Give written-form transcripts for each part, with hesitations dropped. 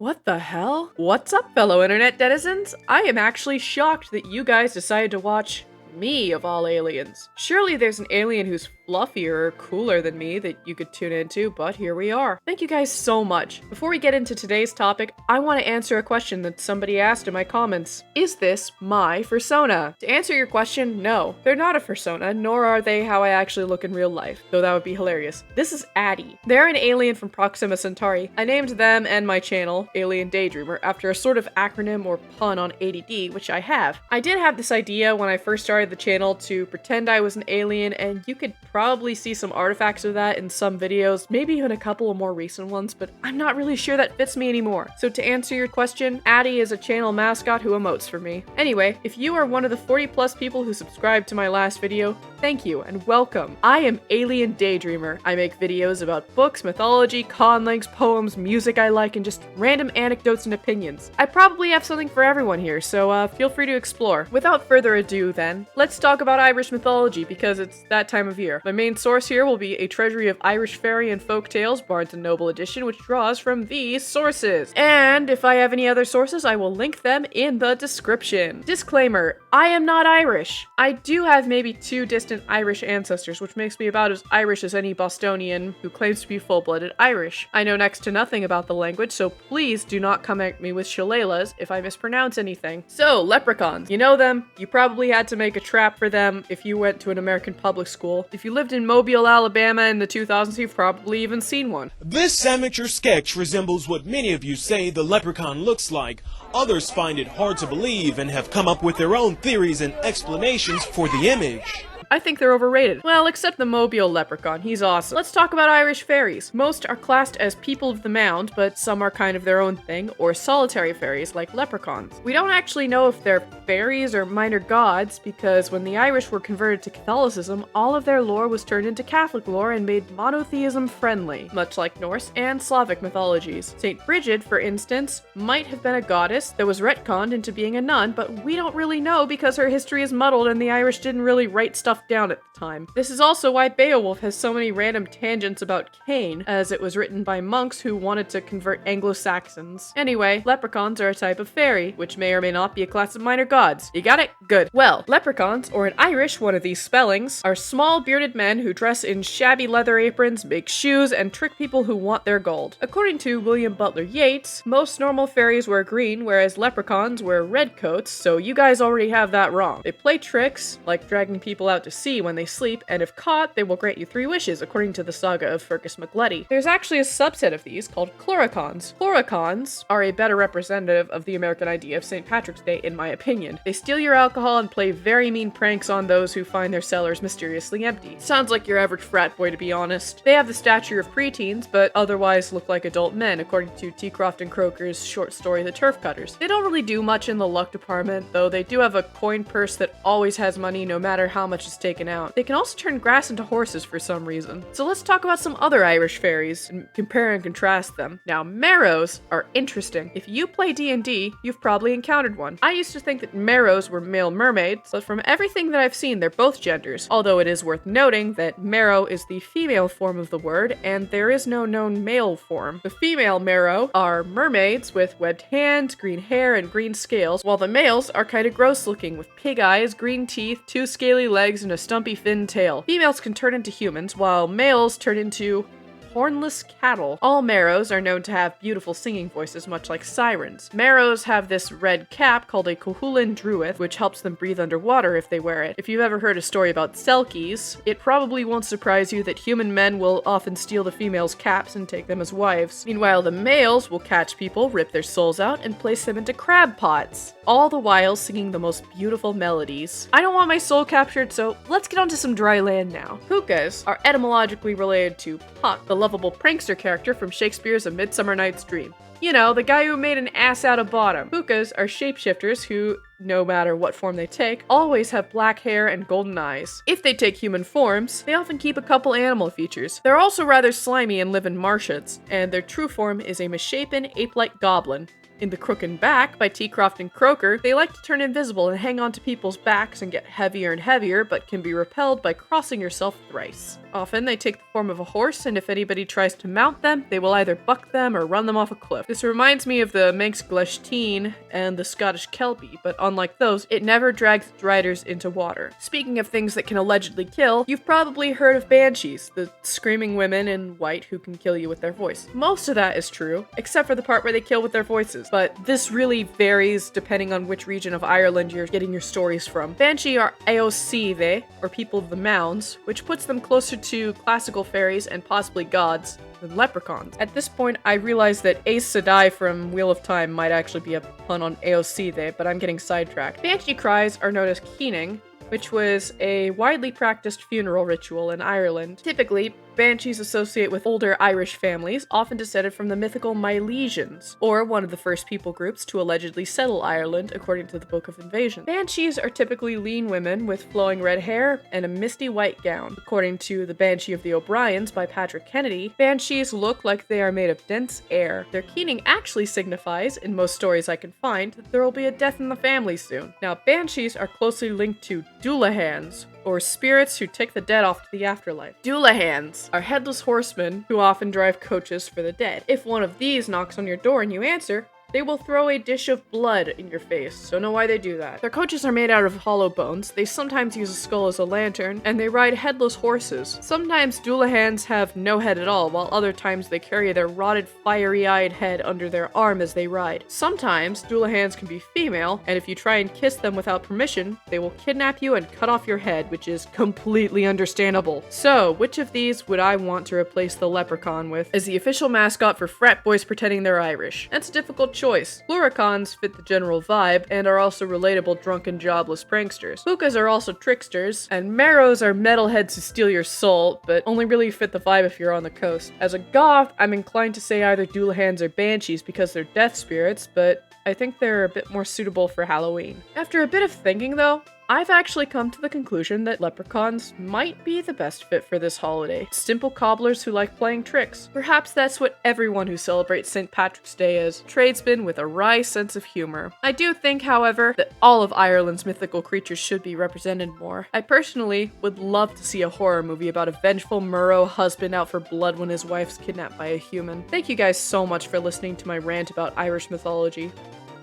What the hell? What's up, fellow internet denizens? I am actually shocked that you guys decided to watch me, of all aliens. Surely there's an alien who's fluffier or cooler than me that you could tune into, but here we are. Thank you guys so much. Before we get into today's topic, I want to answer a question that somebody asked in my comments. Is this my fursona? To answer your question, no. They're not a fursona, nor are they how I actually look in real life, though that would be hilarious. This is Addie. They're an alien from Proxima Centauri. I named them and my channel, Alien Daydreamer, after a sort of acronym or pun on ADD, which I have. I did have this idea when I first started the channel to pretend I was an alien, and you could probably see some artifacts of that in some videos, maybe even a couple of more recent ones, but I'm not really sure that fits me anymore. So to answer your question, Addie is a channel mascot who emotes for me. Anyway, if you are one of the 40+ people who subscribed to my last video, thank you and welcome. I am Alien Daydreamer. I make videos about books, mythology, conlings, poems, music I like, and just random anecdotes and opinions. I probably have something for everyone here, so feel free to explore. Without further ado then, let's talk about Irish mythology because it's that time of year. My main source here will be a Treasury of Irish Fairy and Folk Tales, Barnes & Noble edition, which draws from these sources. And if I have any other sources, I will link them in the description. Disclaimer, I am not Irish. I do have maybe 2 distant Irish ancestors, which makes me about as Irish as any Bostonian who claims to be full-blooded Irish. I know next to nothing about the language, so please do not come at me with shillelaghs if I mispronounce anything. So, leprechauns. You know them. You probably had to make a trap for them if you went to an American public school. If you lived in Mobile, Alabama in the 2000s, you've probably even seen one. This amateur sketch resembles what many of you say the leprechaun looks like. Others find it hard to believe and have come up with their own theories and explanations for the image. I think they're overrated. Well, except the Mobile leprechaun. He's awesome. Let's talk about Irish fairies. Most are classed as people of the mound, but some are kind of their own thing, or solitary fairies like leprechauns. We don't actually know if they're fairies or minor gods, because when the Irish were converted to Catholicism, all of their lore was turned into Catholic lore and made monotheism friendly, much like Norse and Slavic mythologies. Saint Bridget, for instance, might have been a goddess that was retconned into being a nun, but we don't really know because her history is muddled and the Irish didn't really write stuff down at the time. This is also why Beowulf has so many random tangents about Cain, as it was written by monks who wanted to convert Anglo-Saxons. Anyway, leprechauns are a type of fairy, which may or may not be a class of minor gods. You got it? Good. Well, leprechauns, or in Irish, one of these spellings, are small bearded men who dress in shabby leather aprons, make shoes, and trick people who want their gold. According to William Butler Yeats, most normal fairies wear green, whereas leprechauns wear red coats, so you guys already have that wrong. They play tricks, like dragging people out to sea when they sleep, and if caught, they will grant you 3 wishes, according to the saga of Fergus MacLeody. There's actually a subset of these called chloricons. Chloricons are a better representative of the American idea of St. Patrick's Day, in my opinion. They steal your alcohol and play very mean pranks on those who find their cellars mysteriously empty. Sounds like your average frat boy, to be honest. They have the stature of preteens, but otherwise look like adult men, according to T. Crofton Croker's short story The Turf Cutters. They don't really do much in the luck department, though they do have a coin purse that always has money no matter how much is taken out. They can also turn grass into horses for some reason. So let's talk about some other Irish fairies and compare and contrast them. Now, marrows are interesting. If you play D&D, you've probably encountered one. I used to think that marrows were male mermaids, but from everything that I've seen, they're both genders. Although it is worth noting that marrow is the female form of the word, and there is no known male form. The female marrow are mermaids with webbed hands, green hair, and green scales, while the males are kind of gross looking with pig eyes, green teeth, 2 scaly legs, and a stumpy fin tail. Females can turn into humans, while males turn into hornless cattle. All marrows are known to have beautiful singing voices, much like sirens. Marrows have this red cap called a Cohulan druith, which helps them breathe underwater if they wear it. If you've ever heard a story about selkies, it probably won't surprise you that human men will often steal the females' caps and take them as wives. Meanwhile, the males will catch people, rip their souls out, and place them into crab pots, all the while singing the most beautiful melodies. I don't want my soul captured, so let's get onto some dry land now. Pukas are etymologically related to Puck, the lovable prankster character from Shakespeare's A Midsummer Night's Dream. You know, the guy who made an ass out of Bottom. Pukas are shapeshifters who, no matter what form they take, always have black hair and golden eyes. If they take human forms, they often keep a couple animal features. They're also rather slimy and live in marshes, and their true form is a misshapen, ape-like goblin. In The Crook and Back by T. Croft and Croker, they like to turn invisible and hang onto people's backs and get heavier and heavier, but can be repelled by crossing yourself thrice. Often they take the form of a horse, and if anybody tries to mount them, they will either buck them or run them off a cliff. This reminds me of the Manx Gleisteen and the Scottish Kelpie, but unlike those, it never drags its riders into water. Speaking of things that can allegedly kill, you've probably heard of banshees, the screaming women in white who can kill you with their voice. Most of that is true, except for the part where they kill with their voices, but this really varies depending on which region of Ireland you're getting your stories from. Banshee are Eoside, or people of the mounds, which puts them closer to classical fairies and possibly gods than leprechauns. At this point, I realize that Aes Sedai from Wheel of Time might actually be a pun on Eoside, but I'm getting sidetracked. Banshee cries are known as keening, which was a widely practiced funeral ritual in Ireland. Typically, banshees associate with older Irish families, often descended from the mythical Milesians, or one of the first people groups to allegedly settle Ireland, according to the Book of Invasion. Banshees are typically lean women with flowing red hair and a misty white gown. According to The Banshee of the O'Briens by Patrick Kennedy, banshees look like they are made of dense air. Their keening actually signifies, in most stories I can find, that there will be a death in the family soon. Now, banshees are closely linked to doulahans, or spirits who take the dead off to the afterlife. Doulahans are headless horsemen who often drive coaches for the dead. If one of these knocks on your door and you answer, they will throw a dish of blood in your face. Don't know why they do that. Their coaches are made out of hollow bones. They sometimes use a skull as a lantern, and they ride headless horses. Sometimes doulahans have no head at all, while other times they carry their rotted, fiery-eyed head under their arm as they ride. Sometimes doulahans can be female, and if you try and kiss them without permission, they will kidnap you and cut off your head, which is completely understandable. So, which of these would I want to replace the leprechaun with as the official mascot for frat boys pretending they're Irish? That's a difficult choice. Pluricons fit the general vibe and are also relatable drunken jobless pranksters. Pukas are also tricksters, and marrows are metalheads who steal your soul, but only really fit the vibe if you're on the coast. As a goth, I'm inclined to say either doulahans or banshees because they're death spirits, but I think they're a bit more suitable for Halloween. After a bit of thinking though, I've actually come to the conclusion that leprechauns might be the best fit for this holiday. Simple cobblers who like playing tricks. Perhaps that's what everyone who celebrates St. Patrick's Day is, tradesmen with a wry sense of humor. I do think, however, that all of Ireland's mythical creatures should be represented more. I personally would love to see a horror movie about a vengeful Murrow husband out for blood when his wife's kidnapped by a human. Thank you guys so much for listening to my rant about Irish mythology.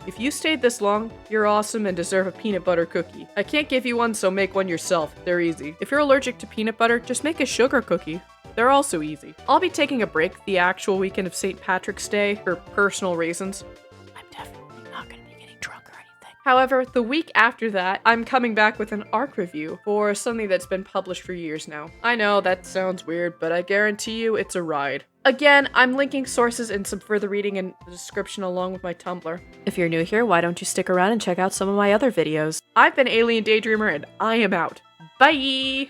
If you stayed this long, you're awesome and deserve a peanut butter cookie. I can't give you one, so make one yourself. They're easy. If you're allergic to peanut butter, just make a sugar cookie. They're also easy. I'll be taking a break the actual weekend of St. Patrick's Day for personal reasons. I'm definitely not going to be getting drunk or anything. However, the week after that, I'm coming back with an ARC review for something that's been published for years now. I know that sounds weird, but I guarantee you it's a ride. Again, I'm linking sources and some further reading in the description along with my Tumblr. If you're new here, why don't you stick around and check out some of my other videos? I've been Alien Daydreamer and I am out. Bye!